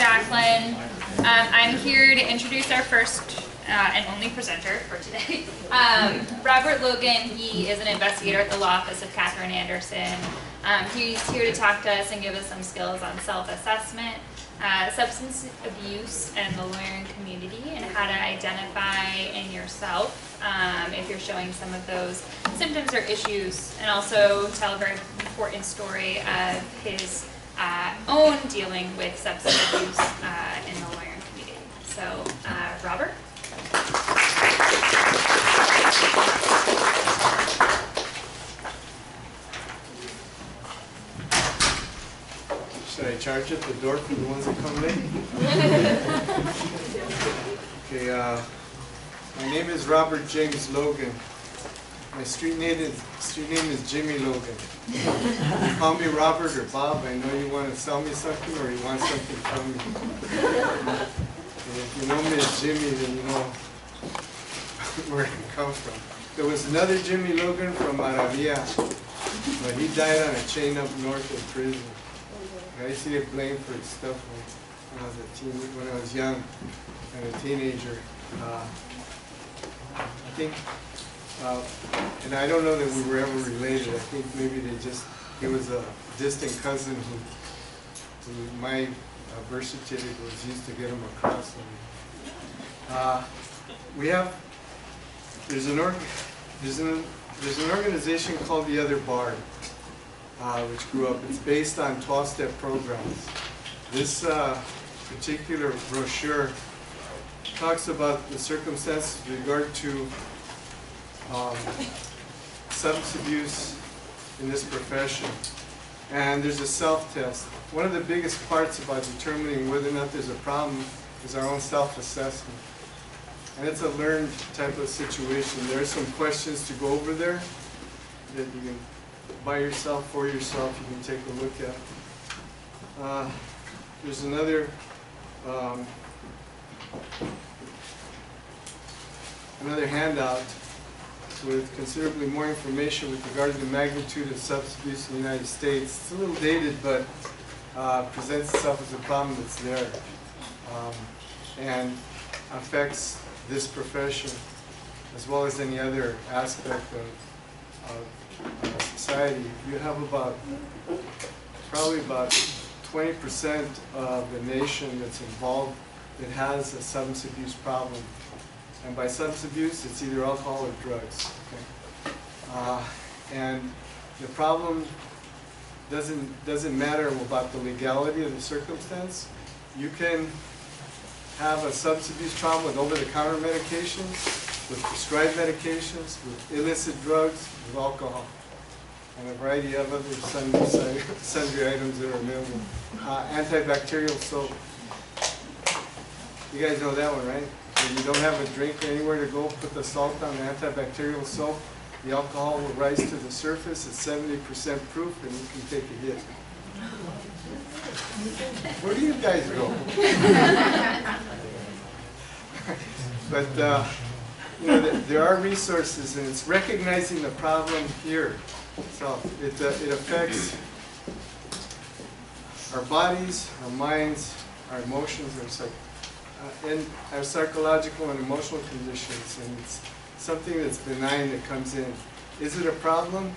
Jacqueline. I'm here to introduce our first and only presenter for today. Robert Logan. He is an investigator at the law office of Catherine Anderson. He's here to talk to us and give us some skills on self-assessment, substance abuse and the lawyering community, and how to identify in yourself if you're showing some of those symptoms or issues, and also tell a very important story of his own dealing with substance abuse in the lawyering community. So, Robert? Should I charge at the door for the ones that come late? Okay, my name is Robert James Logan. My street name is Jimmy Logan. You call me Robert or Bob, I know you want to sell me something or you want something from me. And if you know me as Jimmy, then you know where I come from. There was another Jimmy Logan from Maravilla, but he died on a chain up north of prison. I used to get blamed for stuff when I was young and a teenager. I think, and I don't know that we were ever related. I think maybe he was a distant cousin who my birth certificate was used to get him across. There's an organization called The Other Bar, which grew up. It's based on 12-step programs. This particular brochure talks about the circumstances with regard to substance abuse in this profession. And there's a self-test. One of the biggest parts about determining whether or not there's a problem is our own self-assessment. And it's a learned type of situation. There are some questions to go over there that you can, by yourself, for yourself, you can take a look at. There's another handout with considerably more information with regard to the magnitude of substance abuse in the United States. It's a little dated, but presents itself as a problem that's there and affects this profession as well as any other aspect of society. You have probably about 20% of the nation that's involved that has a substance abuse problem. And by substance abuse, it's either alcohol or drugs. Okay? And the problem doesn't matter about the legality of the circumstance. You can have a substance abuse problem with over-the-counter medications, with prescribed medications, with illicit drugs, with alcohol, and a variety of other sundry items that are available. Antibacterial soap. You guys know that one, right? When you don't have a drink anywhere to go, put the salt on the antibacterial soap, the alcohol will rise to the surface at 70% proof, and you can take a hit. Where do you guys go? But you know, there are resources, and it's recognizing the problem here. So it affects our bodies, our minds, our emotions, and our psychological and emotional conditions, and it's something that's benign that comes in. Is it a problem?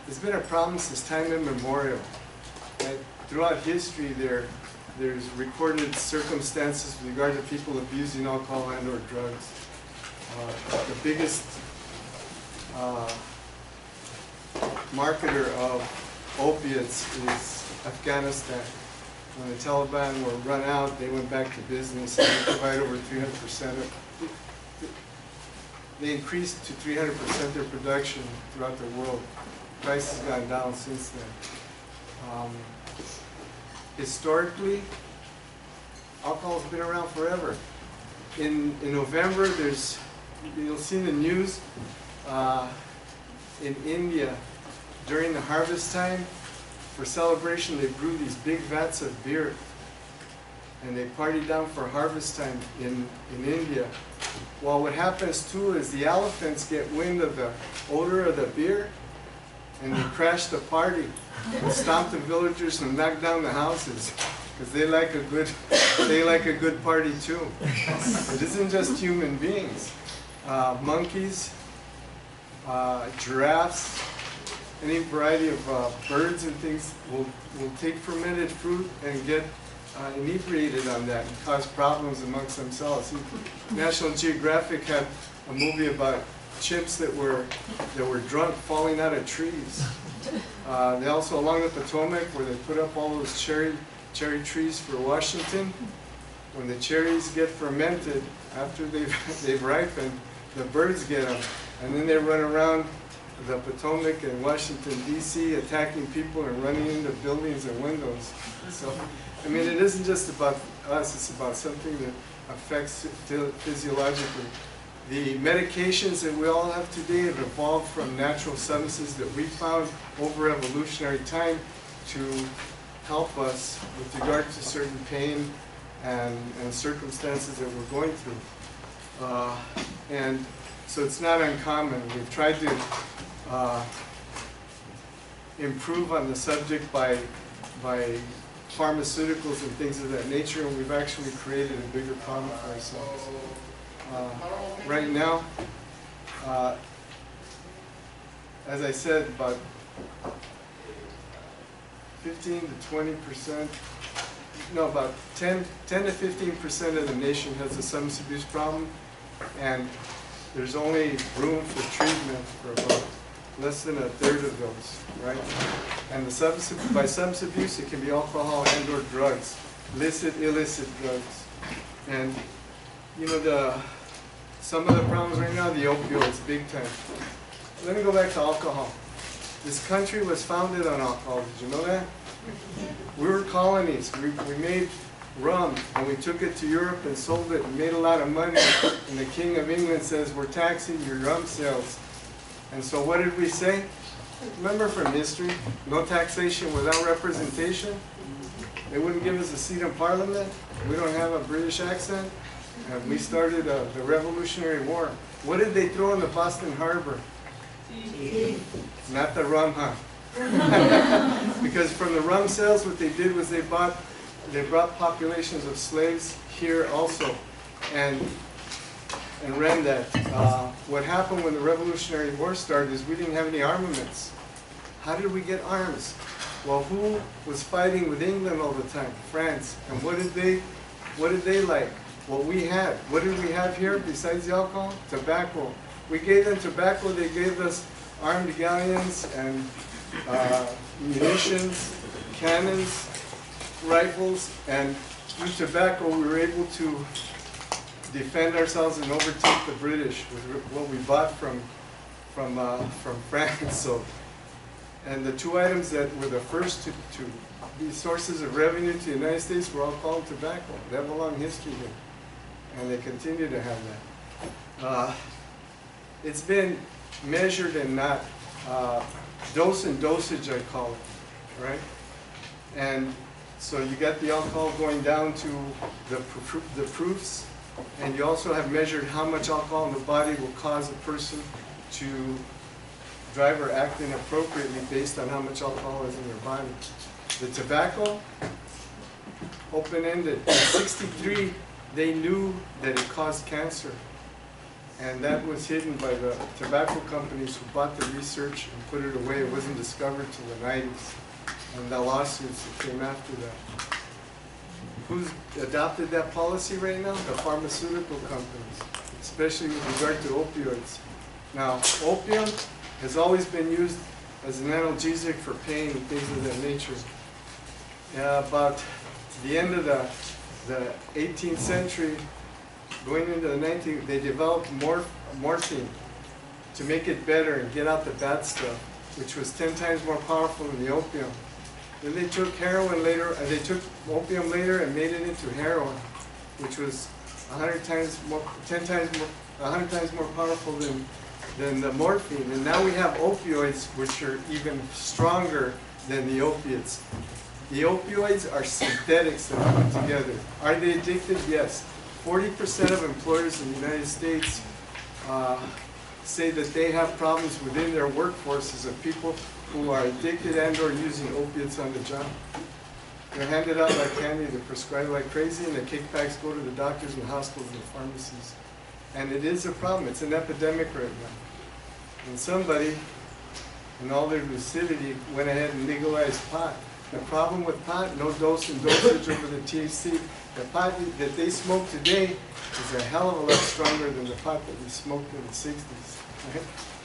It's been a problem since time immemorial. Right? Throughout history, there's recorded circumstances with regard to people abusing alcohol and or drugs. The biggest marketer of opiates is Afghanistan. When the Taliban were run out, they went back to business and they provide over 300% of, they increased to 300% their production throughout the world. The price has gone down since then. Historically, alcohol's been around forever. In November, you'll see in the news, in India, during the harvest time, for celebration, they brew these big vats of beer, and they party down for harvest time in India. Well, what happens too is the elephants get wind of the odor of the beer, and they crash the party, and stomp the villagers and knock down the houses. because they like a good party too. It isn't just human beings. Monkeys, giraffes, any variety of birds and things will take fermented fruit and get inebriated on that and cause problems amongst themselves. National Geographic had a movie about chimps that were drunk falling out of trees. They also, along the Potomac, where they put up all those cherry trees for Washington, when the cherries get fermented after they've ripened, the birds get them, and then they run around the Potomac and Washington, D.C., attacking people and running into buildings and windows. So, I mean, it isn't just about us, it's about something that affects physiologically. The medications that we all have today have evolved from natural substances that we found over evolutionary time to help us with regard to certain pain and circumstances that we're going through. And so it's not uncommon. We've tried to improve on the subject by pharmaceuticals and things of that nature, and we've actually created a bigger problem for ourselves. Right now, as I said, about 15 to 20%, no, about 10 to 15% of the nation has a substance abuse problem, and there's only room for treatment for about less than a third of those, right? And by substance abuse, it can be alcohol and/or drugs, licit, illicit drugs. And you know, some of the problems right now, the opioids, big time. Let me go back to alcohol. This country was founded on alcohol. Did you know that? We were colonies. We made rum, and we took it to Europe and sold it and made a lot of money. And the King of England says, we're taxing your rum sales. And so what did we say? Remember from history, no taxation without representation? They wouldn't give us a seat in Parliament. We don't have a British accent. And we started the Revolutionary War. What did they throw in the Boston Harbor? Not the rum, huh? Because from the rum sales, what they did was they brought populations of slaves here also, and ran that. What happened when the Revolutionary War started is we didn't have any armaments. How did we get arms? Well, who was fighting with England all the time? France. And what did they like? What we had. What did we have here besides the alcohol? Tobacco. We gave them tobacco. They gave us armed galleons and munitions, cannons, rifles, and through tobacco we were able to defend ourselves and overtake the British with what we bought from France. So, and the two items that were the first to be sources of revenue to the United States were alcohol and tobacco. They have a long history here, and they continue to have that. It's been measured and not dose and dosage, I call it, right? And so you got the alcohol going down to the proofs, and you also have measured how much alcohol in the body will cause a person to drive or act inappropriately based on how much alcohol is in their body. The tobacco, open-ended. In '63, they knew that it caused cancer. And that was hidden by the tobacco companies who bought the research and put it away. It wasn't discovered till the '90s. And the lawsuits that came after that. Who's adopted that policy right now? The pharmaceutical companies, especially with regard to opioids. Now, opium has always been used as an analgesic for pain and things of that nature. About the end of the 18th century, going into the 19th, they developed morphine to make it better and get out the bad stuff, which was 10 times more powerful than the opium. Then they took heroin later, and they took opium later and made it into heroin, which was 100 times more powerful than the morphine. And now we have opioids, which are even stronger than the opiates. The opioids are synthetics that are put together. Are they addictive? Yes. 40% of employers in the United States say that they have problems within their workforces of people who are addicted and or using opiates on the job. They're handed out like candy, they're prescribed like crazy, and the kickbacks go to the doctors and hospitals and the pharmacies. And it is a problem. It's an epidemic right now. And somebody, in all their lucidity, went ahead and legalized pot. The problem with pot, no dose and dosage over the THC. The pot that they smoke today is a hell of a lot stronger than the pot that we smoked in the 60s. Right?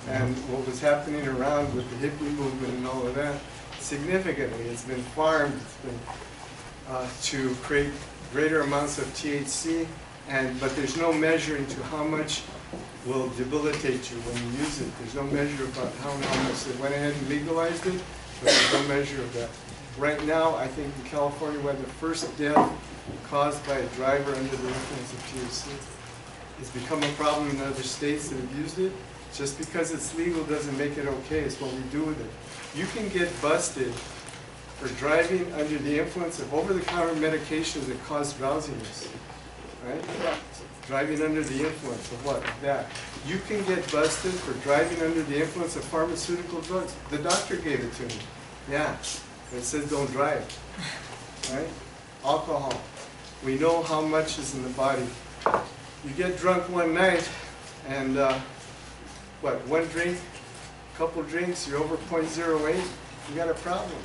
And what was happening around with the hippie movement and all of that, significantly, it's been farmed, it's been to create greater amounts of THC, but there's no measure into how much will debilitate you when you use it. There's no measure about how much. They went ahead and legalized it, but there's no measure of that. Right now, I think in California, we had the first death caused by a driver under the influence of THC. It's become a problem in other states that have used it. Just because it's legal doesn't make it okay. It's what we do with it. You can get busted for driving under the influence of over-the-counter medications that cause drowsiness, right? Driving under the influence of what? That. You can get busted for driving under the influence of pharmaceutical drugs. The doctor gave it to me. Yeah, it says don't drive, right? Alcohol. We know how much is in the body. You get drunk one night and one drink, a couple drinks, you're over 0.08, you got a problem,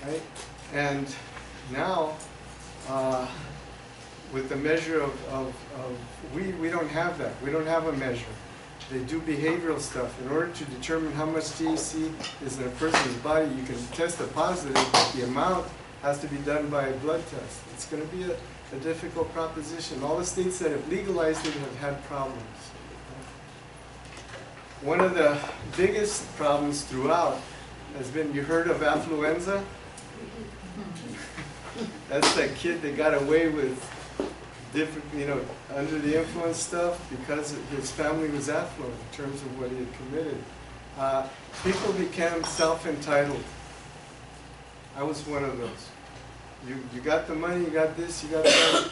right? And now, with the measure we don't have that. We don't have a measure. They do behavioral stuff. In order to determine how much THC is in a person's body, you can test a positive, but the amount has to be done by a blood test. It's going to be a difficult proposition. All the states that have legalized it have had problems. One of the biggest problems throughout has been, you heard of affluenza? That's that kid that got away with different, under the influence stuff because his family was affluent in terms of what he had committed. People became self-entitled. I was one of those. You got the money, you got this, you got that.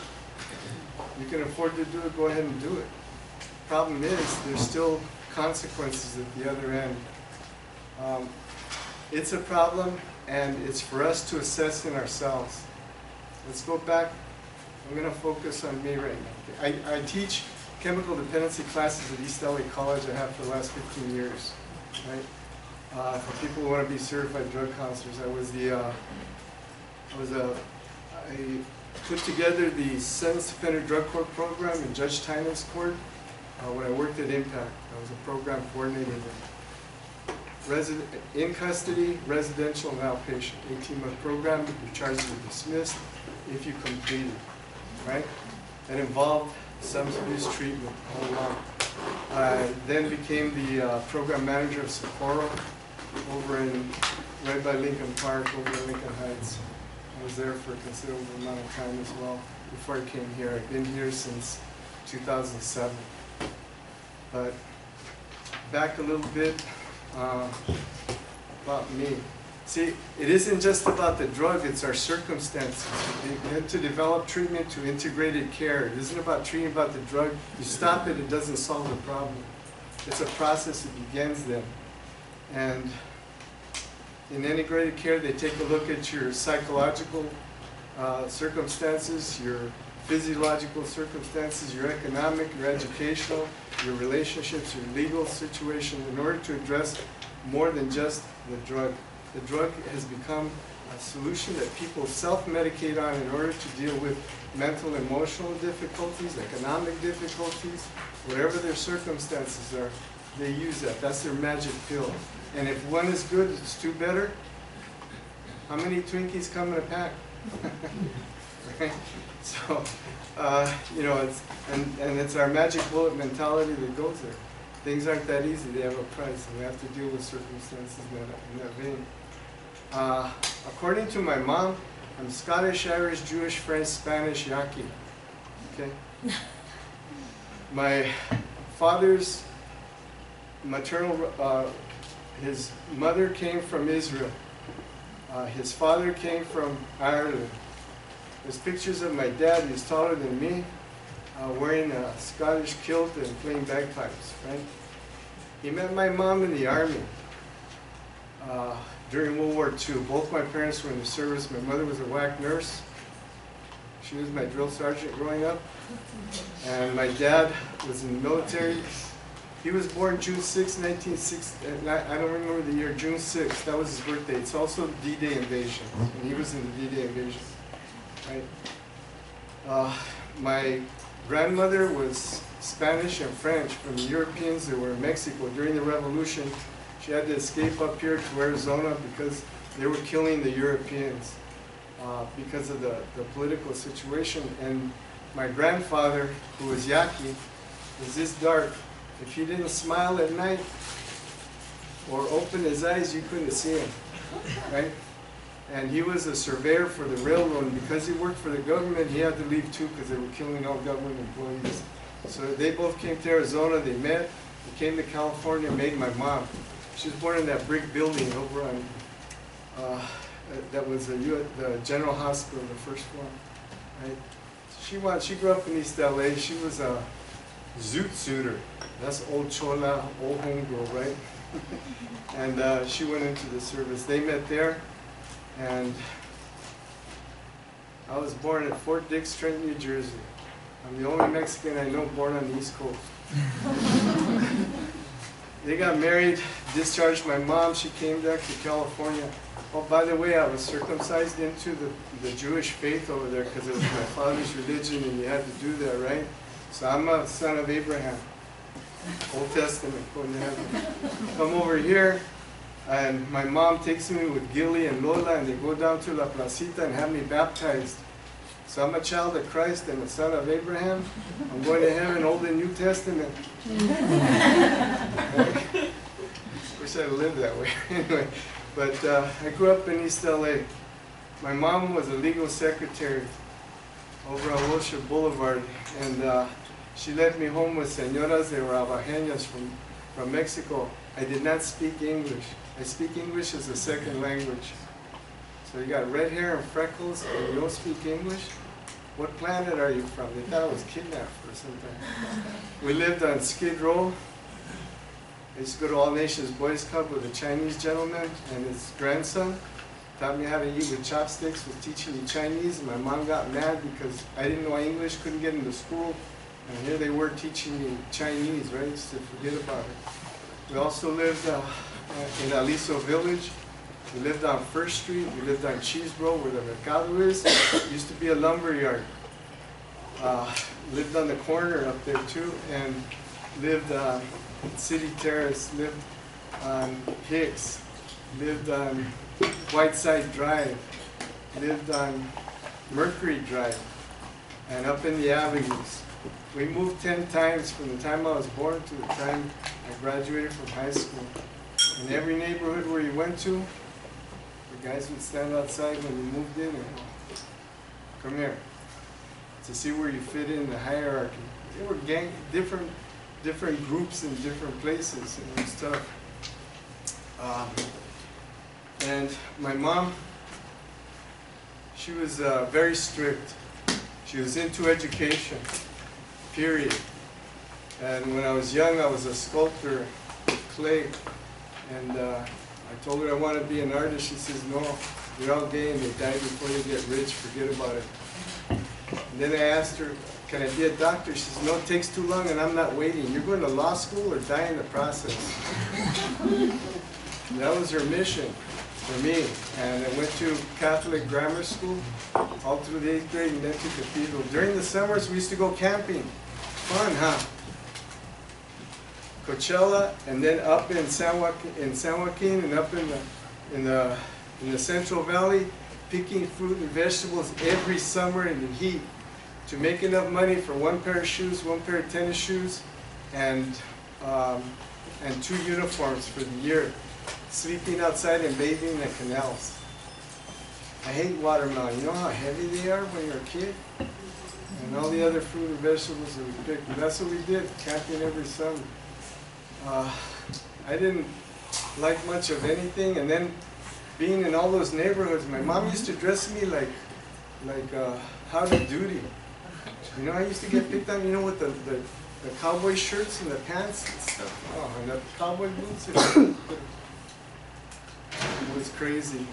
You can afford to do it, go ahead and do it. Problem is, there's still consequences at the other end. It's a problem, and it's for us to assess in ourselves. Let's go back. I'm going to focus on me right now. I teach chemical dependency classes at East LA College. I have for the last 15 years. Right? For people who want to be certified drug counselors, I put together the Sentenced Offender Drug Court program in Judge Tynan's court when I worked at Impact. I was a program coordinator there. In custody, residential, and outpatient. 18-month program. Your charges are dismissed if you complete it. Right? It involved substance abuse treatment all along. I then became the program manager of Sephora right by Lincoln Park, over in Lincoln Heights. I was there for a considerable amount of time as well before I came here. I've been here since 2007. But back a little bit about me. See, it isn't just about the drug, it's our circumstances. We need to develop treatment to integrated care. It isn't about treating about the drug. You stop it, it doesn't solve the problem. It's a process, it begins then. And in integrated care, they take a look at your psychological circumstances, your physiological circumstances, your economic, your educational, your relationships, your legal situation, in order to address more than just the drug. The drug has become a solution that people self-medicate on in order to deal with mental, emotional difficulties, economic difficulties, whatever their circumstances are, they use that. That's their magic pill. And if one is good, it's two better. How many Twinkies come in a pack? Right? So, it's our magic bullet mentality that goes there. Things aren't that easy. They have a price, and we have to deal with circumstances in that vein. According to my mom, I'm Scottish, Irish, Jewish, French, Spanish, Yaqui. Okay? My father's maternal, his mother came from Israel. His father came from Ireland. There's pictures of my dad, he's taller than me, wearing a Scottish kilt and playing bagpipes, right? He met my mom in the army. during World War II. Both my parents were in the service. My mother was a WAC nurse. She was my drill sergeant growing up. And my dad was in the military. He was born June 6, 1960. I don't remember the year, June 6. That was his birthday. It's also the D-Day invasion. And he was in the D-Day invasion. Right? My grandmother was Spanish and French from the Europeans that were in Mexico during the revolution. She had to escape up here to Arizona because they were killing the Europeans because of the political situation. And my grandfather, who was Yaqui, was this dark. If he didn't smile at night or open his eyes, you couldn't see him, right? And he was a surveyor for the railroad, and because he worked for the government, he had to leave too because they were killing all government employees. So they both came to Arizona, they met, they came to California, and made my mom. She was born in that brick building over on, that was the General Hospital, the first floor, right? She grew up in East LA. She was a zoot suitor. That's old chola, old homegirl, right? And she went into the service. They met there, and I was born at Fort Dix, Trenton, New Jersey. I'm the only Mexican I know born on the East Coast. They got married, discharged my mom. She came back to California. Oh, by the way, I was circumcised into the Jewish faith over there because it was my father's religion and you had to do that, right? So I'm a son of Abraham. Old Testament, going to heaven. Come over here, and my mom takes me with Gilly and Lola, and they go down to La Placita and have me baptized. So I'm a child of Christ and a son of Abraham. I'm going to heaven, Old and New Testament. Wish I'd lived that way. Anyway, but I grew up in East LA. My mom was a legal secretary over on Wilshire Boulevard, and she led me home with señoras de Rabajeñas from Mexico. I did not speak English. I speak English as a second language. So you got red hair and freckles and you don't speak English? What planet are you from? They thought I was kidnapped or something. We lived on Skid Row. I used to go to All Nations Boys Club with a Chinese gentleman and his grandson. Taught me how to eat with chopsticks, was teaching me Chinese, and my mom got mad because I didn't know English, couldn't get into school. And here they were teaching me Chinese, right? Just to forget about it. We also lived in Aliso Village. We lived on First Street. We lived on Cheese Road where the Mercado is. It used to be a lumber yard. Lived on the corner up there too, and lived on City Terrace, lived on Hicks, lived on Whiteside Drive, lived on Mercury Drive, and up in the avenues. We moved 10 times from the time I was born to the time I graduated from high school. In every neighborhood where you went to, the guys would stand outside when you moved in and go, come here, to see where you fit in the hierarchy. They were different groups in different places, and it was tough. And my mom, she was very strict. She was into education, period. And when I was young, I was a sculptor with clay. And I told her I want to be an artist. She says, no, they're all gay and they die before they get rich, forget about it. And then I asked her, can I be a doctor? She says, no, it takes too long and I'm not waiting. You're going to law school or die in the process. That was her mission for me. And I went to Catholic grammar school all through the 8th grade and then to Cathedral. During the summers, we used to go camping. Fun, huh? Coachella, and then up in San Joaquin and up in the Central Valley, picking fruit and vegetables every summer in the heat to make enough money for one pair of shoes, one pair of tennis shoes, and 2 uniforms for the year. Sleeping outside and bathing in the canals. I hate watermelon. You know how heavy they are when you're a kid? And all the other fruit and vegetables that we picked. And that's what we did, camping every summer. I didn't like much of anything, and then being in all those neighborhoods, my mom used to dress me like howdy doody. You know, I used to get picked on, you know, with the cowboy shirts and the pants and stuff. Oh, and the cowboy boots. And It was crazy.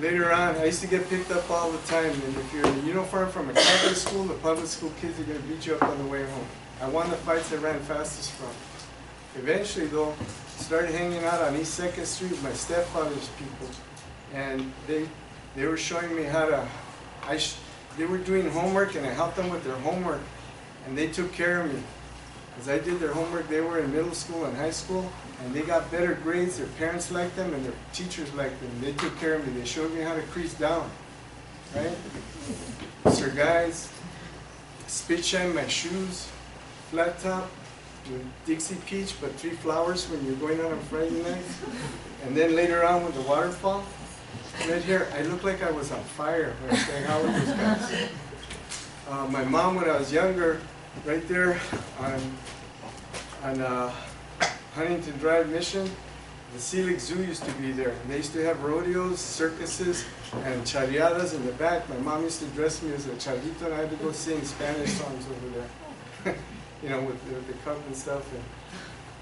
Later on, I used to get picked up all the time, and if you're in a uniform from a Catholic school, the public school kids are going to beat you up on the way home. I won the fights I ran fastest from. Eventually, though, started hanging out on East 2nd Street with my stepfather's people, and they were showing me how to, they were doing homework, and I helped them with their homework, and they took care of me. As I did their homework, they were in middle school and high school, and they got better grades. Their parents liked them, and their teachers liked them. They took care of me. They showed me how to crease down, right? Sir guys, spit shine my shoes, flat top, with Dixie Peach, but 3 flowers when you're going out on Friday night. And then later on with the waterfall, right here, I looked like I was on fire when I was hanging out with those guys. My mom, when I was younger, right there on Huntington Drive, Mission, the Selig Zoo used to be there. And they used to have rodeos, circuses, and charreadas in the back. My mom used to dress me as a charrito, and I had to go sing Spanish songs over there. You know, with the cup and stuff, and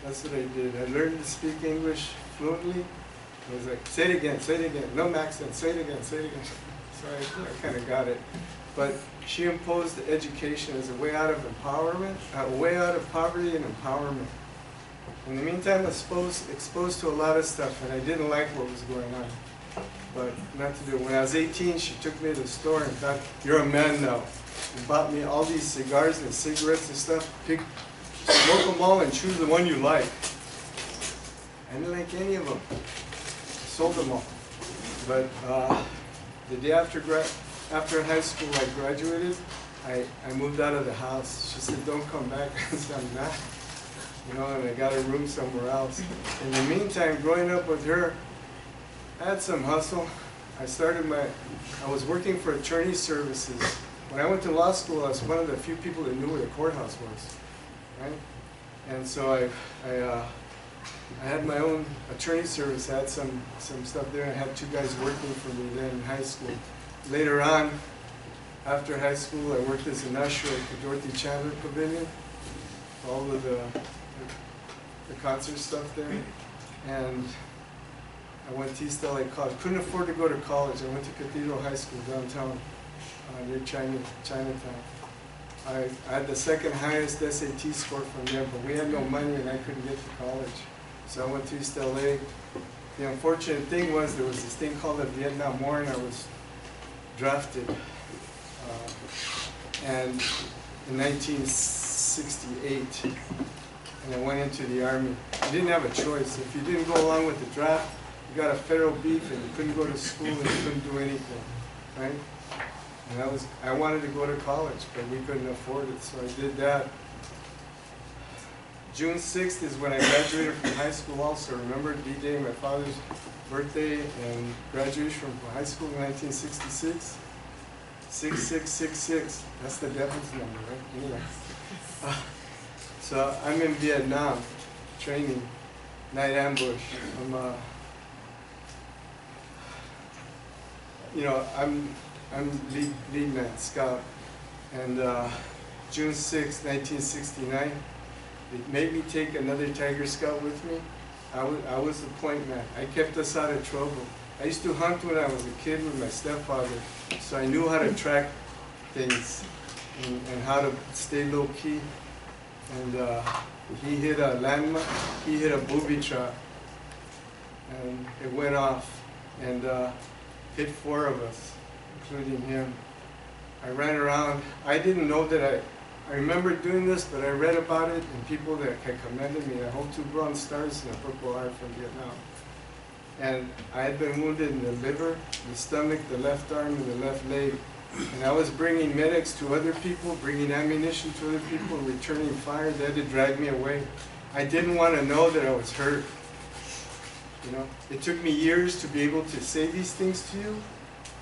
that's what I did. I learned to speak English fluently. I was like, say it again, no accent, say it again, say it again. So I kind of got it. But she imposed education as a way out of empowerment, a way out of poverty and empowerment. In the meantime, I was exposed to a lot of stuff, and I didn't like what was going on. But not to do it. When I was 18, she took me to the store and thought, you're a man now. And bought me all these cigars and cigarettes and stuff. Smoke them all and choose the one you like. I didn't like any of them. I sold them all. But the day after high school, I graduated. I moved out of the house. She said, don't come back. I said, I'm not. You know, and I got a room somewhere else. In the meantime, growing up with her, I had some hustle. I was working for attorney services. When I went to law school, I was one of the few people that knew where the courthouse was, right? And so I had my own attorney service. I had some stuff there. I had 2 guys working for me then in high school. Later on, after high school, I worked as an usher at the Dorothy Chandler Pavilion, all of the concert stuff there. And I went to East LA College. Couldn't afford to go to college. I went to Cathedral High School downtown. Near Chinatown. I had the 2nd highest SAT score from there, but we had no money and I couldn't get to college. So I went to East LA. The unfortunate thing was there was this thing called the Vietnam War, and I was drafted. And in 1968, and I went into the Army. You didn't have a choice. If you didn't go along with the draft, you got a federal beef and you couldn't go to school and you couldn't do anything, right? And I wanted to go to college, but we couldn't afford it, so I did that. June 6th is when I graduated from high school also. Remember D-Day, my father's birthday, and graduation from high school in 1966? 6666, that's the devil's number, right? Anyway. So I'm in Vietnam, training, night ambush. I'm lead man, scout, and June 6, 1969, it made me take another Tiger Scout with me. I was the point man. I kept us out of trouble. I used to hunt when I was a kid with my stepfather, so I knew how to track things and how to stay low key. And he hit a landmine, he hit a booby trap, and it went off and hit 4 of us, including him. I ran around. I didn't know that I remember doing this, but I read about it and people that had commended me. I hold 2 bronze stars and a Purple Heart from Vietnam. And I had been wounded in the liver, the stomach, the left arm, and the left leg. And I was bringing medics to other people, bringing ammunition to other people, returning fire. They had to drag me away. I didn't want to know that I was hurt. You know, it took me years to be able to say these things to you,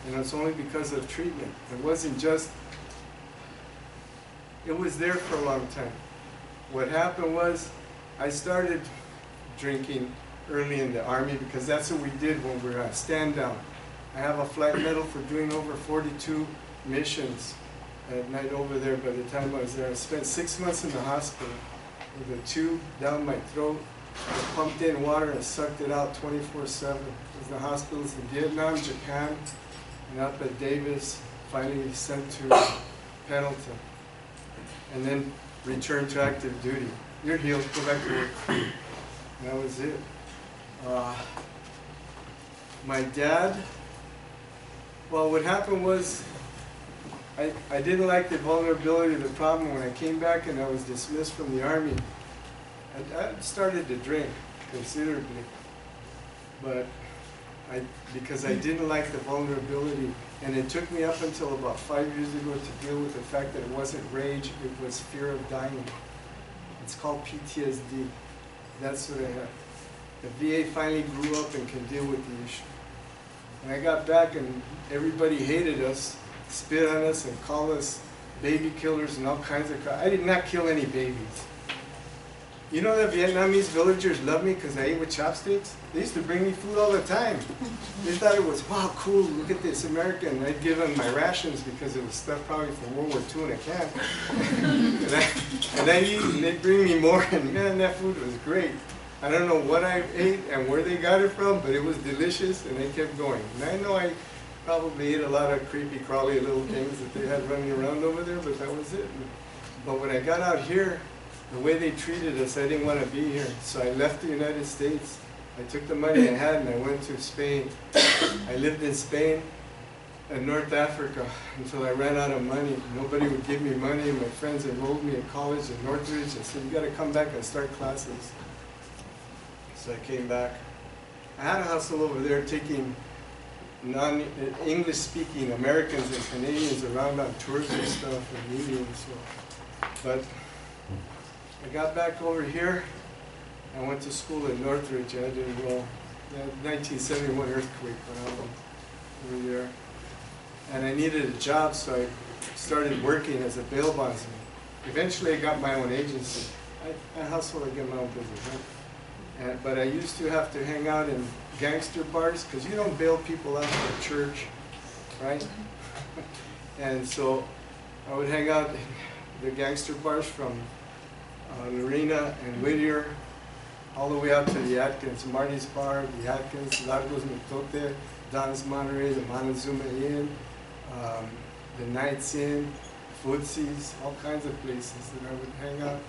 and it's only because of treatment. It wasn't just, it was there for a long time. What happened was, I started drinking early in the Army because that's what we did when we were on stand down. I have a flight medal for doing over 42 missions at night over there. By the time I was there, I spent 6 months in the hospital with a tube down my throat, They pumped in water and sucked it out 24/7. There's the hospitals in Vietnam, Japan, and up at Davis, finally sent to Pendleton, and then returned to active duty. You're healed, go back to work. And that was it. My dad, well, what happened was, I didn't like the vulnerability of the problem. When I came back and I was dismissed from the Army, I started to drink considerably, but because I didn't like the vulnerability, and it took me up until about 5 years ago to deal with the fact that it wasn't rage, it was fear of dying. It's called PTSD. That's what I had. The VA finally grew up and can deal with the issue. And I got back and everybody hated us, spit on us and called us baby killers and all kinds of crap. I did not kill any babies. You know that Vietnamese villagers loved me because I ate with chopsticks? They used to bring me food all the time. They thought it was, wow, cool, look at this American. And I'd give them my rations because it was stuff probably from World War II in a can. and I'd eat and they'd bring me more, and man, that food was great. I don't know what I ate and where they got it from, but it was delicious and they kept going. And I know I probably ate a lot of creepy crawly little things that they had running around over there, but that was it. But when I got out here, the way they treated us, I didn't want to be here. So I left the United States. I took the money I had and I went to Spain. I lived in Spain and North Africa until I ran out of money. Nobody would give me money. My friends enrolled me in college in Northridge and said, you got to come back and start classes. So I came back. I had a hustle over there taking non-English speaking Americans and Canadians around on tours and stuff and meetings. But I got back over here. I went to school in Northridge. I did well. 1971 earthquake went out over there. And I needed a job, so I started working as a bail bondsman. Eventually I got my own agency. I hustle to get my own business, right? But I used to have to hang out in gangster bars, because you don't bail people out of church, right? And so I would hang out in the gangster bars from Lorena and Whittier, all the way out to the Atkins, Marty's Bar, the Atkins, Largos Mitote, Don's Monterey, the Montezuma Inn, the Knights Inn, Footsie's, all kinds of places that I would hang out.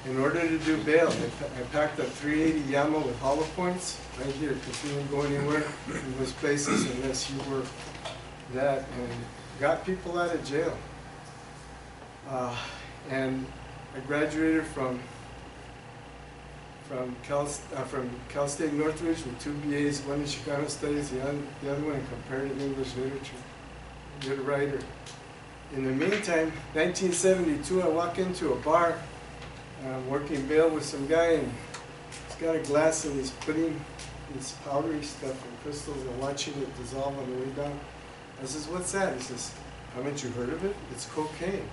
In order to do bail, I packed a 380 Yama with hollow points right here, because you didn't go anywhere in those places unless you were that, and got people out of jail. And I graduated from Cal State Northridge with 2 BAs, one in Chicano Studies, the other one in Comparative English Literature. Good writer. In the meantime, 1972, I walk into a bar. I'm working bail with some guy, and he's got a glass and he's putting this powdery stuff and crystals and watching it dissolve on the way down. I says, what's that? He says, haven't you heard of it? It's cocaine.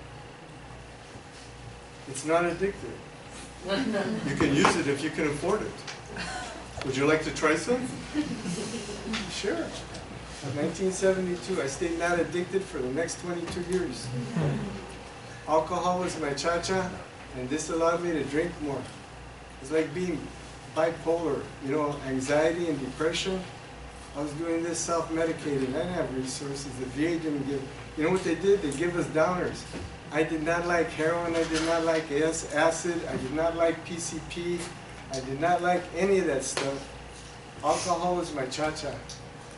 It's not addictive. You can use it if you can afford it. Would you like to try some? Sure. 1972, I stayed not addicted for the next 22 years. Alcohol was my cha-cha, and this allowed me to drink more. It's like being bipolar, you know, anxiety and depression. I was doing this self-medicating. I didn't have resources. The VA didn't give. You know what they did? They give us downers. I did not like heroin. I did not like acid. I did not like PCP. I did not like any of that stuff. Alcohol was my cha-cha.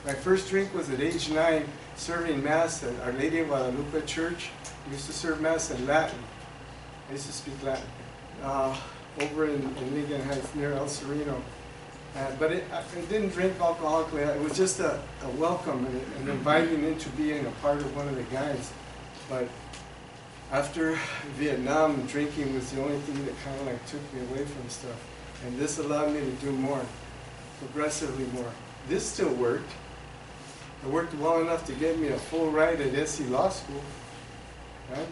My first drink was at age 9, serving Mass at Our Lady of Guadalupe Church. We used to serve Mass in Latin. I used to speak Latin. Over in Lincoln Heights, near El Sereno. But I didn't drink alcoholically. It was just a welcome and inviting into being a part of one of the guys. But after Vietnam, drinking was the only thing that kind of like took me away from stuff. And this allowed me to do more, progressively more. This still worked. It worked well enough to get me a full ride at SC Law School. Right?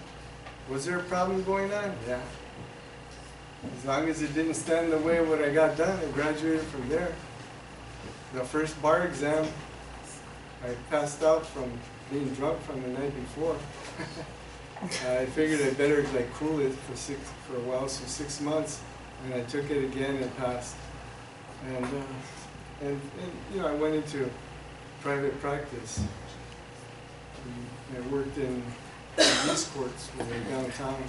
Was there a problem going on? Yeah. As long as it didn't stand in the way of what I got done, I graduated from there. The first bar exam, I passed out from being drunk from the night before. I figured I better like cool it for a while, so 6 months, and I took it again and passed. And you know, I went into private practice. I worked in these courts when they were downtown,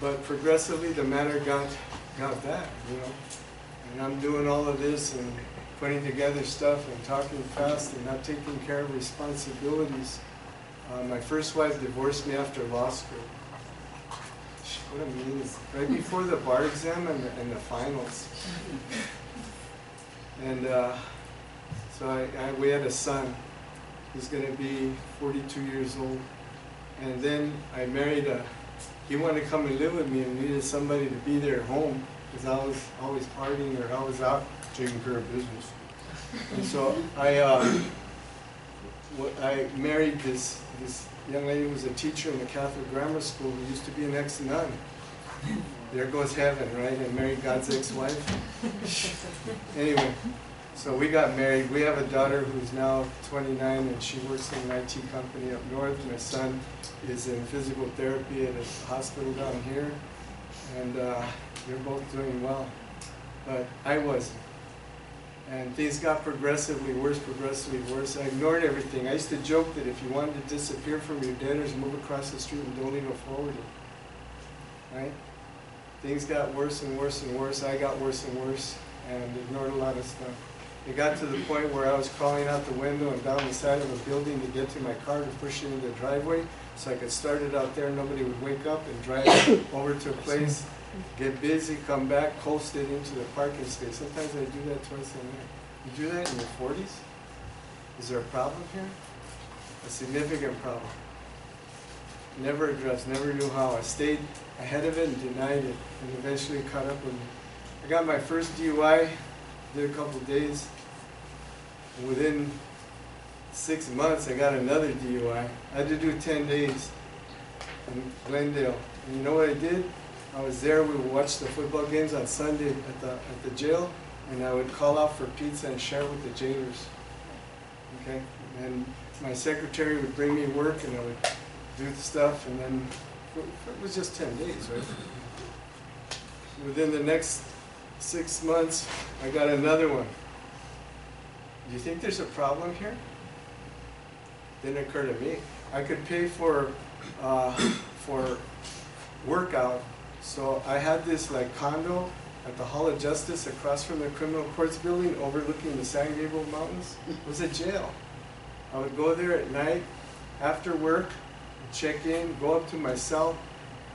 but progressively the matter got bad, you know. And I'm doing all of this and putting together stuff and talking fast and not taking care of responsibilities. My first wife divorced me after law school. What I mean is, right before the bar exam and the finals. And so we had a son. He's going to be 42 years old. And then I married he wanted to come and live with me and needed somebody to be there at home because I was always partying or I was out taking care of business. And so I married this young lady who was a teacher in the Catholic grammar school who used to be an ex-nun. There goes heaven, right? And married God's ex-wife. Anyway, so we got married. We have a daughter who's now 29 and she works in an IT company up north. My son is in physical therapy at a hospital down here. And they're both doing well. But I wasn't. And things got progressively worse. I ignored everything. I used to joke that if you wanted to disappear from your debtors, move across the street and donate a forwarding. Right? Things got worse and worse and worse. I got worse and worse and ignored a lot of stuff. It got to the point where I was crawling out the window and down the side of a building to get to my car to push it into the driveway so I could start it out there. Nobody would wake up and drive over to a place, get busy, come back, coast it into the parking space. Sometimes I do that twice a night. You do that in your 40s? Is there a problem here? A significant problem. Never addressed, never knew how. I stayed ahead of it and denied it, and eventually caught up with me. I got my first DUI, did a couple days, and within 6 months I got another DUI. I had to do 10 days in Glendale. And you know what I did? I was there, we would watch the football games on Sunday at the jail, and I would call out for pizza and share with the jailers. Okay? And my secretary would bring me work and I would do the stuff, and then it was just 10 days, right? Within the next 6 months, I got another one. Do you think there's a problem here? Didn't occur to me. I could pay for workout, so I had this like condo at the Hall of Justice across from the criminal courts building overlooking the San Gabriel Mountains. It was a jail. I would go there at night after work, check in, go up to my cell.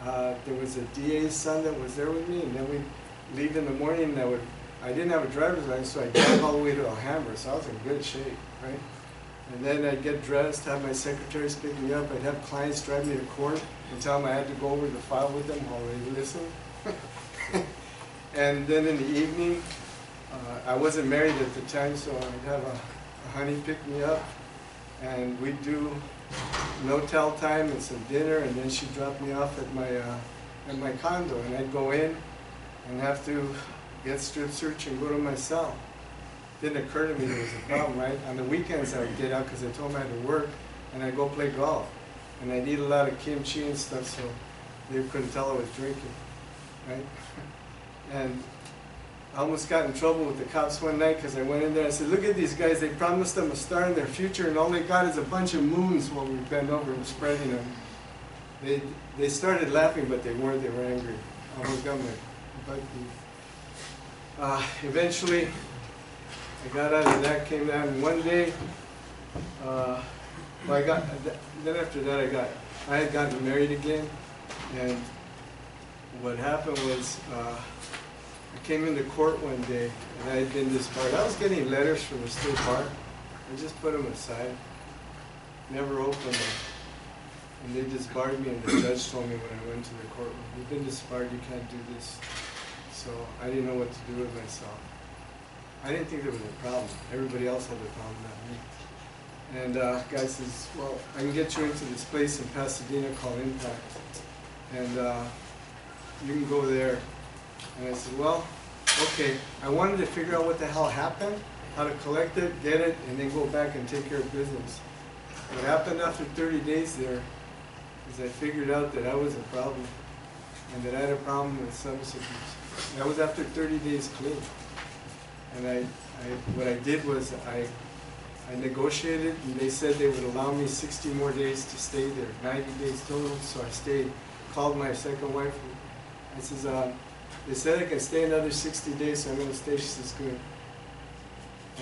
There was a DA's son that was there with me, and then we'd leave in the morning, and I didn't have a driver's license, so I'd drive all the way to Alhambra, so I was in good shape, right? And then I'd get dressed, have my secretaries pick me up, I'd have clients drive me to court and tell them I had to go over the file with them while they listened. And then in the evening, I wasn't married at the time, so I'd have a honey pick me up, and we'd do no-tell time and some dinner, and then she'd drop me off at my condo, and I'd go in and have to get strip search and go to my cell. Didn't occur to me there was a problem, right? On the weekends I would get out because I told them I had to work, and I'd go play golf. And I'd eat a lot of kimchi and stuff, so they couldn't tell I was drinking, right? And I almost got in trouble with the cops one night because I went in there and I said, look at these guys, they promised them a star in their future and all they got is a bunch of moons while we bent over and spreading them. They started laughing, but they weren't, they were angry. I almost got my butt beat. Eventually, I got out of that, came down, and one day, then after that I had gotten married again, and what happened was, I came into court one day, and I had been disbarred. I was getting letters from the state bar. I just put them aside, never opened them. And they disbarred me, and the judge told me when I went to the courtroom, you've been disbarred, you can't do this. So I didn't know what to do with myself. I didn't think there was a problem. Everybody else had a problem, not me. And guy says, well, I can get you into this place in Pasadena called Impact. And you can go there. And I said, well, okay. I wanted to figure out what the hell happened, how to collect it, get it, and then go back and take care of business. What happened after 30 days there is I figured out that I was a problem and that I had a problem with substance abuse. That was after 30 days clean. And what I did was I negotiated, and they said they would allow me 60 more days to stay there, 90 days total, so I stayed. Called my second wife. I says, they said I can stay another 60 days, so I'm going to stay. She says, good.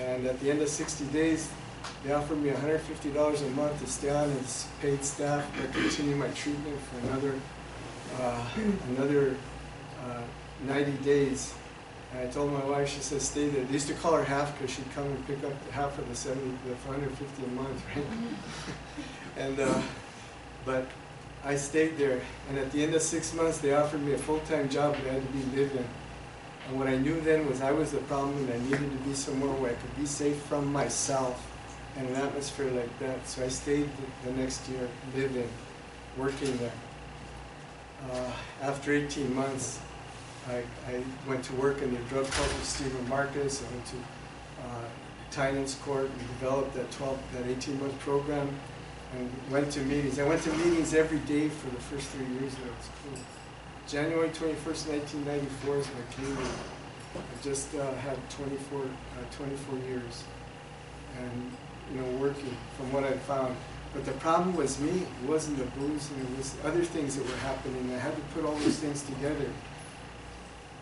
And at the end of 60 days, they offered me $150 a month to stay on as paid staff, but continue my treatment for another 90 days. And I told my wife, she said, stay there. They used to call her half because she'd come and pick up half of the 150 a month, right? And but I stayed there, and at the end of 6 months, they offered me a full-time job, but I had to be live-in. And what I knew then was I was the problem, and I needed to be somewhere where I could be safe from myself in an atmosphere like that. So I stayed the next year, live-in, working there. After 18 months, I went to work in the drug court with Stephen Marcus. I went to Tynan's Court and developed that 18-month program and went to meetings. I went to meetings every day for the first 3 years there. It was cool. January 21st, 1994 is my came in. I just had 24 years and working from what I found. But the problem was me. It wasn't the booze, and it was other things that were happening. I had to put all those things together.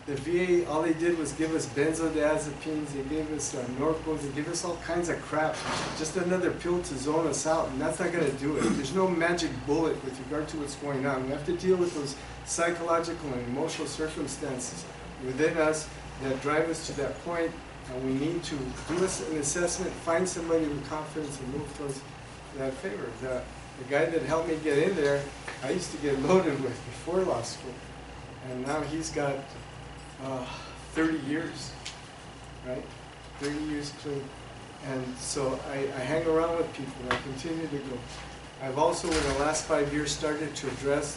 The VA, all they did was give us benzodiazepines, they gave us Norcos, they gave us all kinds of crap. Just another pill to zone us out, and that's not going to do it. There's no magic bullet with regard to what's going on. We have to deal with those psychological and emotional circumstances within us that drive us to that point, and we need to do an assessment, find somebody with confidence, and move towards that favor. The guy that helped me get in there, I used to get loaded with before law school, and now he's got 30 years, right? 30 years clean. And so I hang around with people, and I continue to go. I've also, in the last 5 years, started to address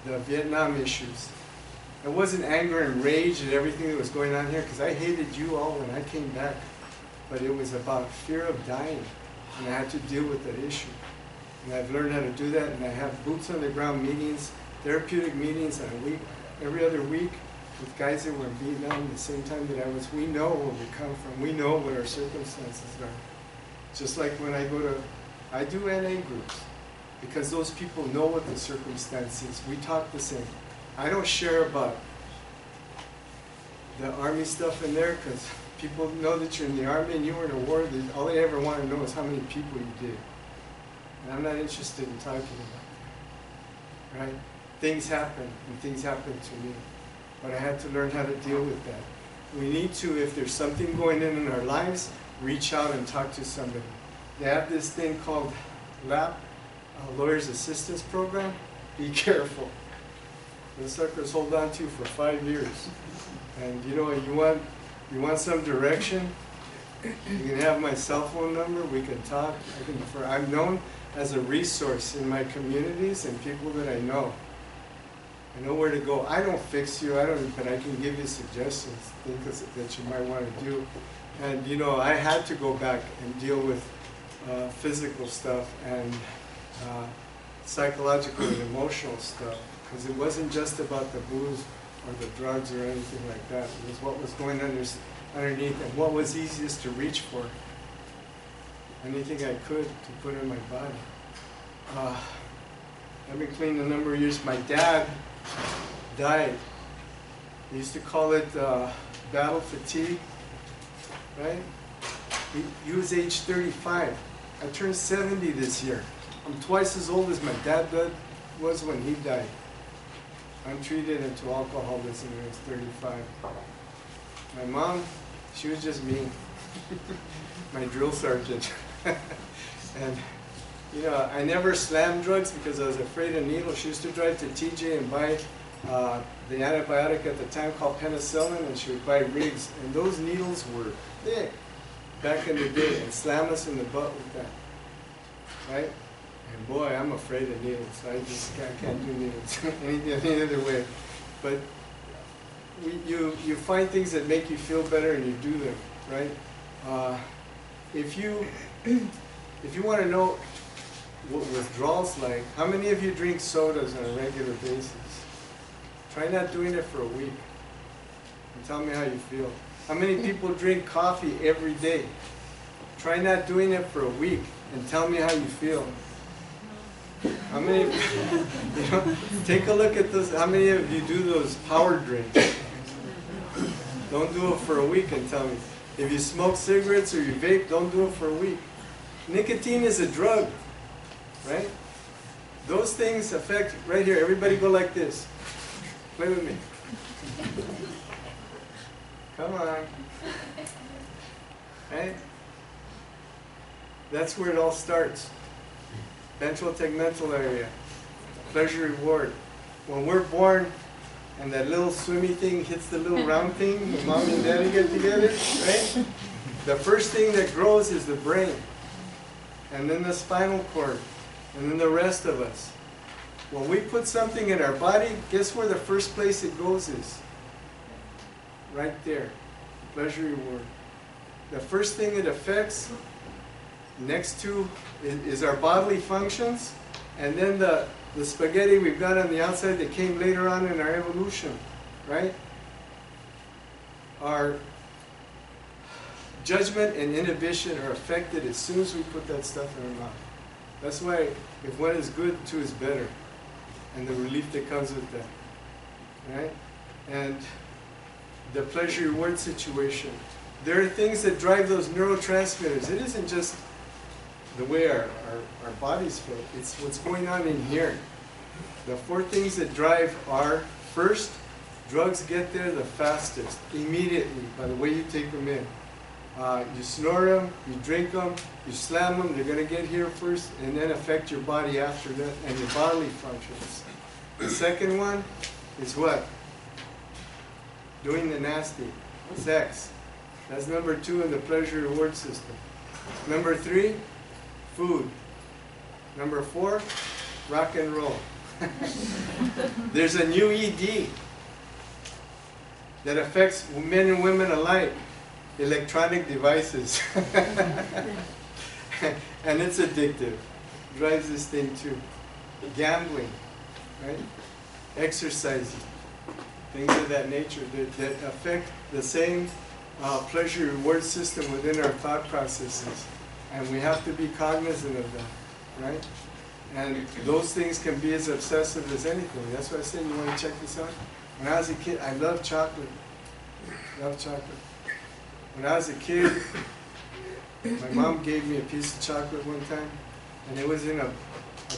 the Vietnam issues. It wasn't anger and rage at everything that was going on here, because I hated you all when I came back. But it was about fear of dying, and I had to deal with that issue. And I've learned how to do that, and I have boots on the ground meetings, therapeutic meetings every other week, with guys that were in Vietnam at the same time that I was. We know where we come from. We know what our circumstances are. Just like when I do NA groups, because those people know what the circumstances. We talk the same. I don't share about the Army stuff in there, because people know that you're in the Army and you were in a war. All they ever want to know is how many people you did. And I'm not interested in talking about that. Right? Things happen, and things happen to me. But I had to learn how to deal with that. We need to, if there's something going in our lives, reach out and talk to somebody. They have this thing called LAP, Lawyer's Assistance Program. Be careful. Those suckers hold on to you for 5 years. And you want some direction, you can have my cell phone number, we can talk. I'm known as a resource in my communities and people that I know. I know where to go. I don't fix you, but I can give you suggestions, things that you might want to do. And I had to go back and deal with physical stuff and psychological and emotional stuff, because it wasn't just about the booze or the drugs or anything like that. It was what was going underneath and what was easiest to reach for. Anything I could to put in my body. I've been clean a number of years. My dad died. They used to call it battle fatigue, right? He was age 35. I turned 70 this year. I'm twice as old as my dad was when he died. Untreated into alcoholism when he was 35. My mom, she was just mean. My drill sergeant. And I never slammed drugs because I was afraid of needles. She used to drive to TJ and buy the antibiotic at the time called penicillin, and she would buy rigs. And those needles were thick back in the day, and slam us in the butt with that. Right? And boy, I'm afraid of needles. I just can't do needles any other way. But you find things that make you feel better and you do them, right? If you want to know what withdrawal's like, how many of you drink sodas on a regular basis? Try not doing it for a week and tell me how you feel. How many people drink coffee every day? Try not doing it for a week and tell me how you feel. How many, you know, take a look at those, how many of you do those power drinks? Don't do it for a week and tell me. If you smoke cigarettes or you vape, don't do it for a week. Nicotine is a drug, right? Those things affect, right here, everybody go like this. Play with me. Come on. Right? That's where it all starts. Ventral tegmental area. Pleasure reward. When we're born and that little swimmy thing hits the little round thing, when mom and daddy get together, right? The first thing that grows is the brain. And then the spinal cord. And then the rest of us. When we put something in our body, guess where the first place it goes is? Right there. Pleasure reward. The first thing it affects next to is our bodily functions, and then the spaghetti we've got on the outside that came later on in our evolution, right? Our judgment and inhibition are affected as soon as we put that stuff in our mouth. That's why if one is good, two is better, and the relief that comes with that, right? And the pleasure reward situation. There are things that drive those neurotransmitters. It isn't just the way our bodies feel. It's what's going on in here. The four things that drive are, first, drugs get there the fastest, immediately, by the way you take them in. You snore them, you drink them, you slam them, they're going to get here first, and then affect your body after that, and your bodily functions. The second one is what? Doing the nasty, sex. That's number 2 in the pleasure reward system. Number 3, food. Number 4, rock and roll. There's a new ED that affects men and women alike. Electronic devices. And it's addictive. Drives this thing too. Gambling, right? Exercising. Things of that nature that affect the same pleasure reward system within our thought processes. And we have to be cognizant of that, right? And those things can be as obsessive as anything. That's why I said, you want to check this out? When I was a kid, I loved chocolate. Loved chocolate. When I was a kid, my mom gave me a piece of chocolate one time, and it was in a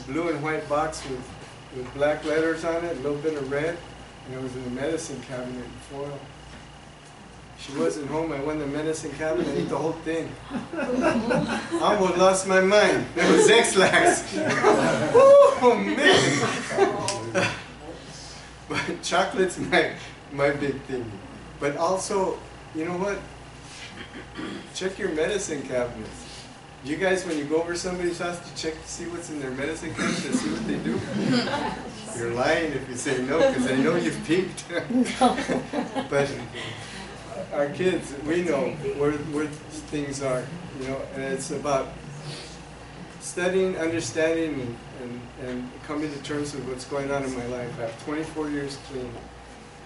blue and white box with black letters on it, a little bit of red, and it was in the medicine cabinet in foil. She wasn't home. I went to the medicine cabinet and ate the whole thing. I almost lost my mind. There was X-Lax. Oh, man. But chocolate's my big thing. But also, you know what? Check your medicine cabinets. You guys, when you go over somebody's house, you check to see what's in their medicine cabinet and see what they do? You're lying if you say no, because I know you've peeked. But our kids, we know where things are, you know, and it's about studying, understanding, and coming to terms with what's going on in my life. I have 24 years clean,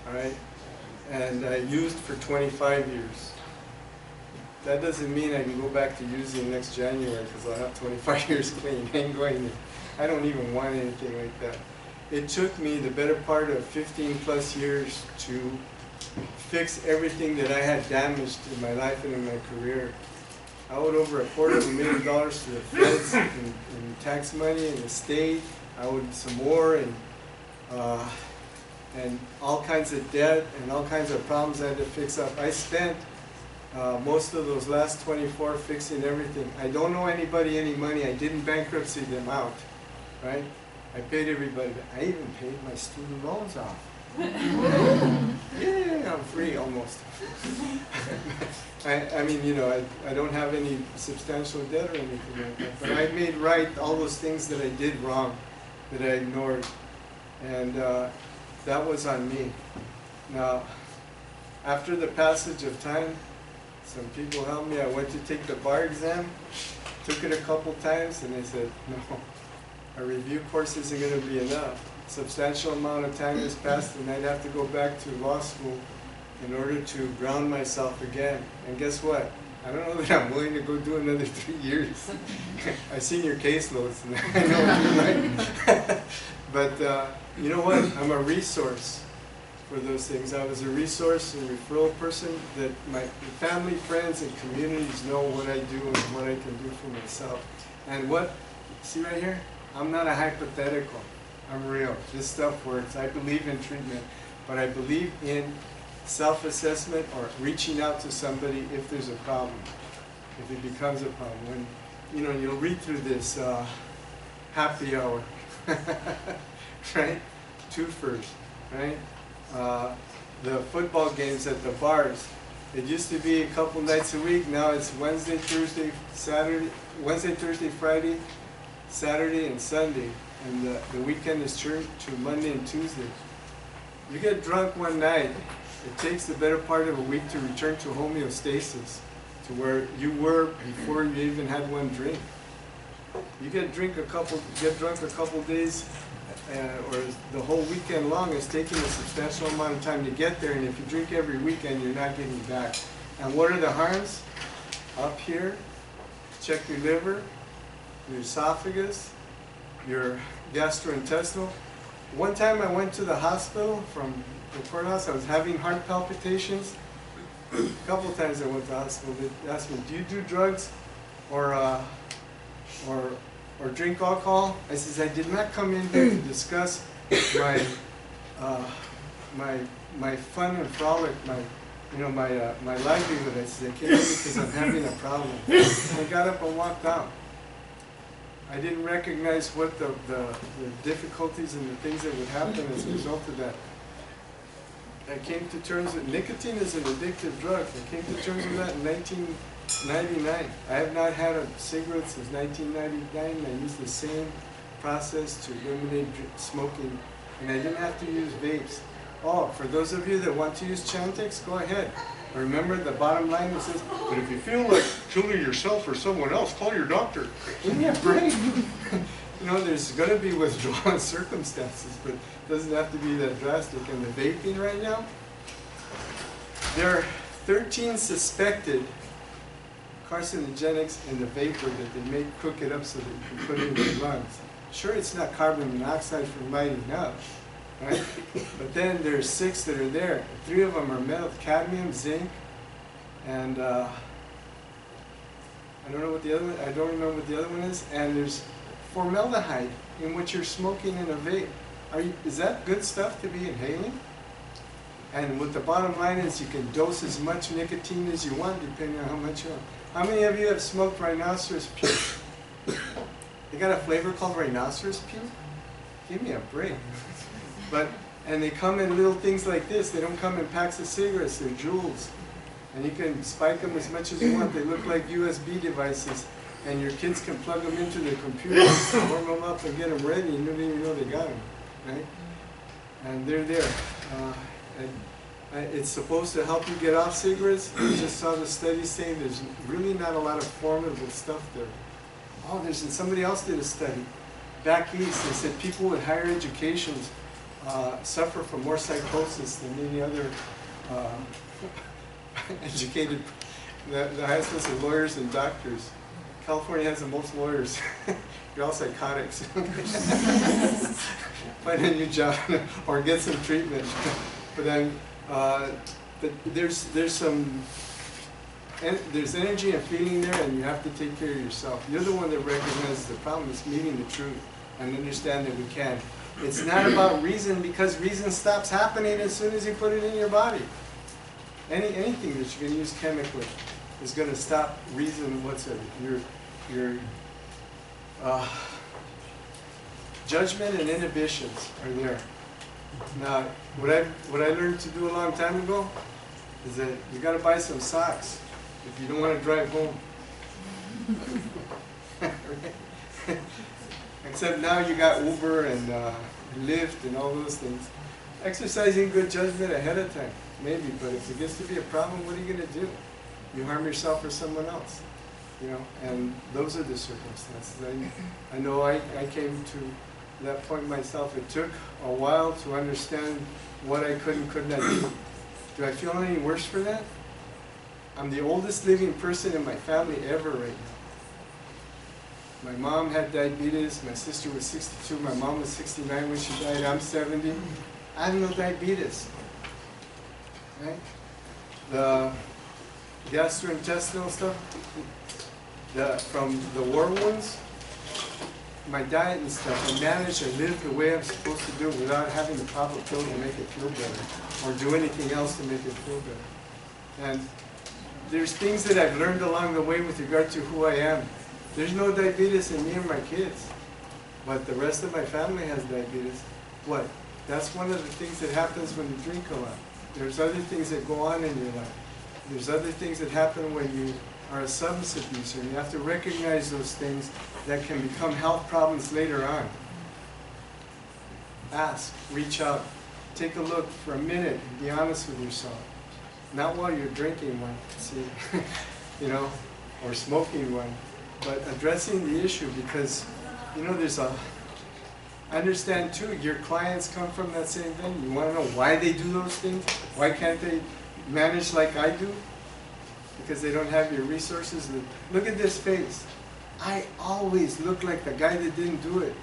all right? And I used for 25 years. That doesn't mean I can go back to using next January because I'll have 25 years clean. I ain't going there. I don't even want anything like that. It took me the better part of 15 plus years to fix everything that I had damaged in my life and in my career. I owed over $250,000 to the feds in tax money and the state. I owed some more and all kinds of debt and all kinds of problems I had to fix up. I spent most of those last 24 fixing everything. I don't owe anybody any money. I didn't bankruptcy them out, right? I paid everybody. I even paid my student loans off. Yeah, I'm free almost. I mean, you know, I don't have any substantial debt or anything like that. But I made right all those things that I did wrong, that I ignored. And that was on me. Now, after the passage of time, some people helped me. I went to take the bar exam, took it a couple times, and they said, no, a review course isn't going to be enough. Substantial amount of time has passed, and I'd have to go back to law school in order to ground myself again. And guess what? I don't know that I'm willing to go do another 3 years. I've seen your caseloads, and I know what you're like. But you know what? I'm a resource for those things. I was a resource and referral person that my family, friends, and communities know what I do and what I can do for myself. And what, see right here? I'm not a hypothetical. I'm real. This stuff works. I believe in treatment, but I believe in self-assessment or reaching out to somebody if there's a problem, if it becomes a problem. When, you know, you'll read through this happy hour, right? Twofers, right? The football games at the bars. It used to be a couple nights a week. Now it's Wednesday, Thursday, Saturday, Wednesday, Thursday, Friday, Saturday, and Sunday. And the weekend is church to Monday and Tuesday. You get drunk one night, it takes the better part of a week to return to homeostasis, to where you were before you even had one drink. You get drunk a couple days, or the whole weekend long, it's taking a substantial amount of time to get there, and if you drink every weekend, you're not getting back. And what are the harms? Up here, check your liver, your esophagus, your gastrointestinal. One time I went to the hospital from the courthouse, I was having heart palpitations. A couple of times I went to the hospital, they asked me, do you do drugs or drink alcohol? I says, I did not come in here to discuss my fun and frolic, my livelihood. I said, I came here because I'm having a problem. And I got up and walked out. I didn't recognize what the difficulties and the things that would happen as a result of that. I came to terms with nicotine is an addictive drug. I came to terms with that in 1999. I have not had a cigarette since 1999. I used the same process to eliminate smoking, and I didn't have to use vapes. Oh, for those of you that want to use Chantix, go ahead. Remember the bottom line that says, but if you feel like killing yourself or someone else, call your doctor. Give me a break. You know, there's going to be withdrawal circumstances, but it doesn't have to be that drastic. And the vaping right now, there are 13 suspected carcinogenics in the vapor that they may cook it up so that you can put it in your lungs. Sure, it's not carbon monoxide from lighting up, right? But then there's 6 that are there. 3 of them are metal, cadmium, zinc, and I don't know what the other one, I don't remember what the other one is. And there's formaldehyde in what you're smoking in a vape. Is that good stuff to be inhaling? And what the bottom line is, you can dose as much nicotine as you want depending on how much you want. How many of you have smoked rhinoceros puke? They got a flavor called rhinoceros puke? Give me a break. And they come in little things like this. They don't come in packs of cigarettes, they're jewels. And you can spike them as much as you want. They look like USB devices. And your kids can plug them into their computer, warm them up and get them ready, and you don't even know they got them, right? And they're there. It's supposed to help you get off cigarettes. We just saw the study saying there's really not a lot of formidable stuff there. Oh, somebody else did a study. Back east, they said people with higher educations suffer from more psychosis than any other educated, the highest list of lawyers and doctors. California has the most lawyers. You're all psychotics. Find a new job or get some treatment. But then there's energy and feeling there, and you have to take care of yourself. You're the one that recognizes the problem. It's meeting the truth and understand that we can. It's not about reason, because reason stops happening as soon as you put it in your body. Anything that you can use chemically is going to stop reason whatsoever. Your judgment and inhibitions are there. Now, what I learned to do a long time ago is that you got to buy some socks if you don't want to drive home. Except now you got Uber and Lyft and all those things. Exercising good judgment ahead of time, maybe, but if it gets to be a problem, what are you going to do? You harm yourself or someone else, you know, and those are the circumstances. I know I came to that point myself. It took a while to understand what I could and could not do. Do I feel any worse for that? I'm the oldest living person in my family ever right now. My mom had diabetes, my sister was 62, my mom was 69 when she died, I'm 70. I have no diabetes. Right? The gastrointestinal stuff, from the war wounds, my diet and stuff, I manage to live the way I'm supposed to do without having to pop a pill to make it feel better or do anything else to make it feel better. And there's things that I've learned along the way with regard to who I am. There's no diabetes in me and my kids, but the rest of my family has diabetes. What? That's one of the things that happens when you drink a lot. There's other things that go on in your life. There's other things that happen when you are a substance abuser. You have to recognize those things that can become health problems later on. Ask, reach out, take a look for a minute and be honest with yourself. Not while you're drinking one, see, you know, or smoking one, but addressing the issue because, you know, I understand too, your clients come from that same thing. You want to know why they do those things? Why can't they manage like I do? Because they don't have your resources. Look at this face. I always look like the guy that didn't do it.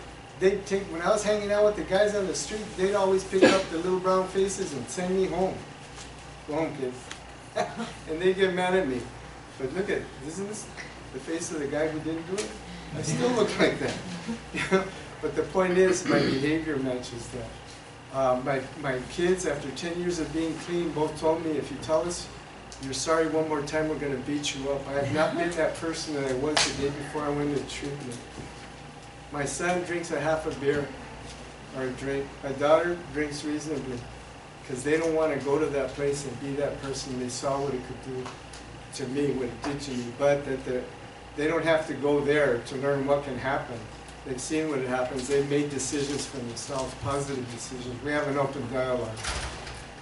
When I was hanging out with the guys on the street, they'd always pick up the little brown faces and send me home. Go home, kids. And they get mad at me. But look at, isn't this the face of the guy who didn't do it? I still look like that. But the point is, my behavior matches that. My kids, after 10 years of being clean, both told me, if you tell us you're sorry one more time, we're going to beat you up. I have not been that person that I was the day before I went to treatment. My son drinks a half a beer or a drink. My daughter drinks reasonably because they don't want to go to that place and be that person. They saw what it could do to me, what it did to me, but that they don't have to go there to learn what can happen. They've seen what happens. They've made decisions for themselves, positive decisions. We have an open dialogue,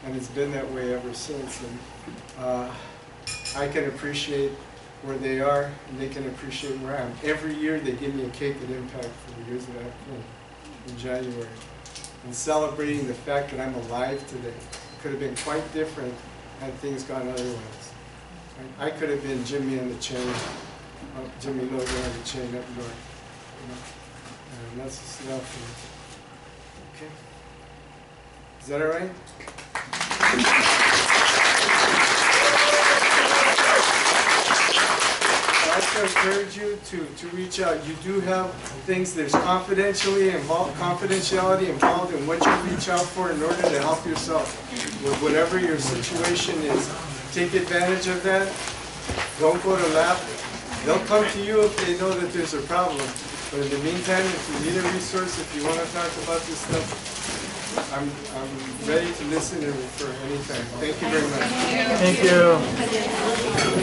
and it's been that way ever since. And I can appreciate where they are, and they can appreciate where I am. Every year they give me a cake at Impact for the years that I've been in January. And celebrating the fact that I'm alive today. Could have been quite different had things gone otherwise. I could have been Jimmy on the chain, Jimmy Logan on the chain up north. You know? And that's just enough. Okay. Is that all right? I also encourage you to reach out. You do have things, there's confidentiality involved in what you reach out for in order to help yourself with whatever your situation is. Take advantage of that. Don't go to lab. They'll come to you if they know that there's a problem. But in the meantime, if you need a resource, if you want to talk about this stuff, I'm ready to listen and refer anytime. Thank you very much. Thank you.